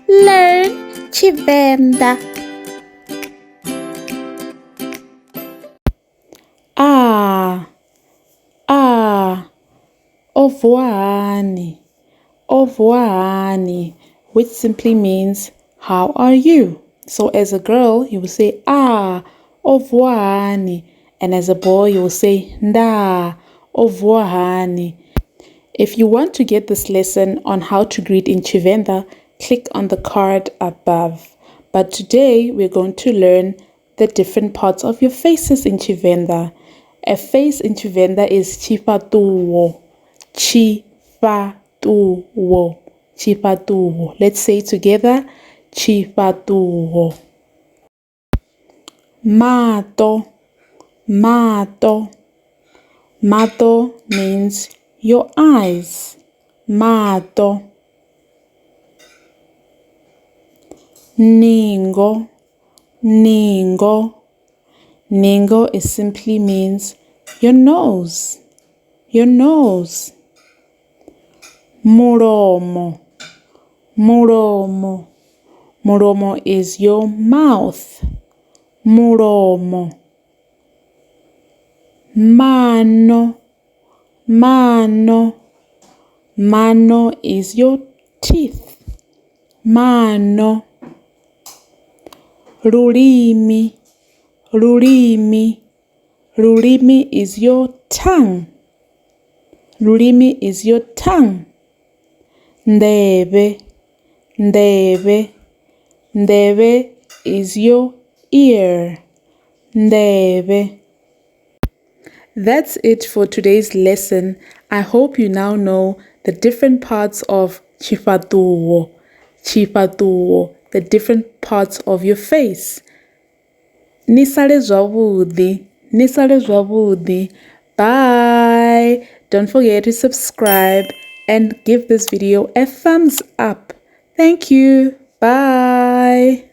Learn Tshivenda. Ah, vuwa hani, which simply means how are you? So as a girl, you will say vuwa hani, and as a boy, you will say nda, vuwa hani. If you want to get this lesson on how to greet in Tshivenda, click on the card above. But today we're going to learn the different parts of your faces in Tshivenda. A face in Tshivenda is tshifatuwo. Tshifatuwo. Tshifatuwo. Let's say it together. Tshifatuwo. Mato. Mato. Mato means your eyes. Mato. Ningo. Ningo. Ningo is simply means your nose. Your nose. Muromo. Muromo. Muromo is your mouth. Muromo. Mano. Mano. Mano is your teeth. Mano. Rurimi. Rurimi. Rurimi is your tongue. Rurimi is your tongue. Ndebe. Ndebe. Ndebe is your ear. Ndebe. That's it for today's lesson. I hope you now know the different parts of tshifatuwo. Tshifatuwo, the different parts of your face. Nisale zwavhuḓi. Nisale zwavhuḓi. Bye. Don't forget to subscribe and give this video a thumbs up. Thank you. Bye.